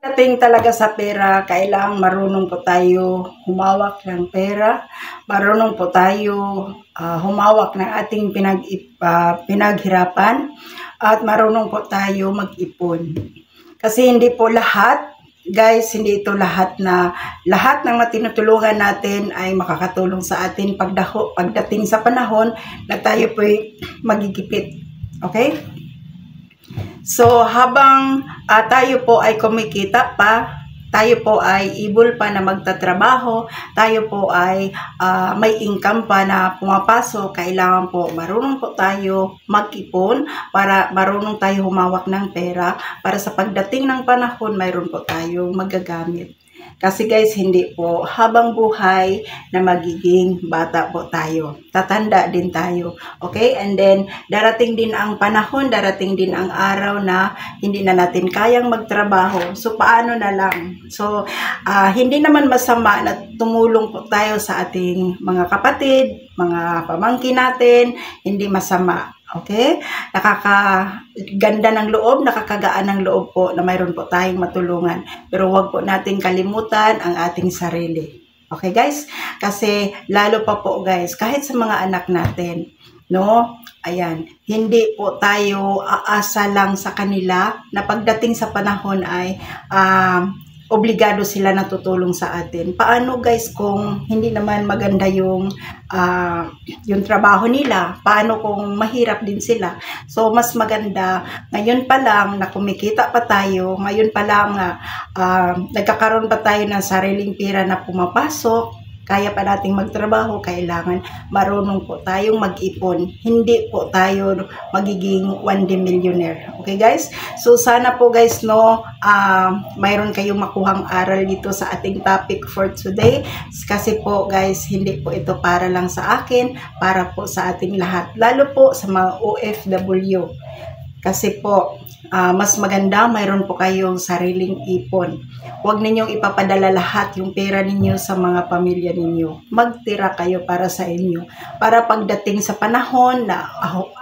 Pagdating talaga sa pera, kailangang marunong po tayo humawak ng pera, marunong po tayo humawak ng ating pinaghirapan, at marunong po tayo mag-ipon. Kasi hindi po lahat, guys, hindi ito lahat ng matinutulungan natin ay makakatulong sa atin pagdating sa panahon na tayo po magigipit. Okay? So, habang tayo po ay kumikita pa, tayo po ay able pa na magtatrabaho, tayo po ay may income pa na pumapasok, kailangan po marunong po tayo mag-ipon para marunong tayo humawak ng pera para sa pagdating ng panahon, mayroon po tayong magagamit. Kasi guys, hindi po habang buhay na magiging bata po tayo. Tatanda din tayo. Okay? And then, darating din ang panahon, darating din ang araw na hindi na natin kayang magtrabaho. So, paano na lang? So, hindi naman masama na tumulong po tayo sa ating mga kapatid, mga pamangkin natin. Hindi masama. Okay? Nakakaganda ng loob, nakakagaan ng loob po na mayroon po tayong matulungan. Pero huwag po natin kalimutan ang ating sarili. Okay guys? Kasi lalo pa po guys, kahit sa mga anak natin, no? Ayan, hindi po tayo aasa lang sa kanila na pagdating sa panahon ay obligado sila na tutulong sa atin. Paano guys kung hindi naman maganda yung trabaho nila? Paano kung mahirap din sila? So, mas maganda, ngayon pa lang na kumikita pa tayo, ngayon pa lang nagkakaroon pa tayo ng sariling pera na pumapasok, kaya pa nating magtrabaho, kailangan marunong po tayong mag-ipon. Hindi po tayo magiging 1D millionaire. Okay guys? So sana po guys, no, mayroon kayong makuhang aral dito sa ating topic for today. Kasi po guys, hindi po ito para lang sa akin, para po sa ating lahat. Lalo po sa mga OFW. Kasi po, mas maganda mayroon po kayong sariling ipon. Huwag ninyong ipapadala lahat yung pera ninyo sa mga pamilya ninyo. Magtira kayo para sa inyo. Para pagdating sa panahon na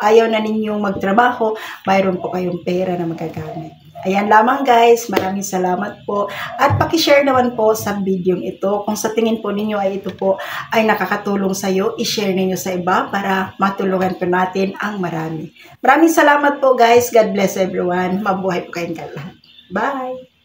ayaw na ninyong magtrabaho, mayroon po kayong pera na magagamit. Ayan lamang guys, maraming salamat po. At pakishare naman po sa video ito. Kung sa tingin po ninyo ay ito po ay nakakatulong sa iyo, i-share ninyo sa iba para matulungan po natin ang marami. Maraming salamat po guys. God bless everyone. Mabuhay po kayong lahat. Bye!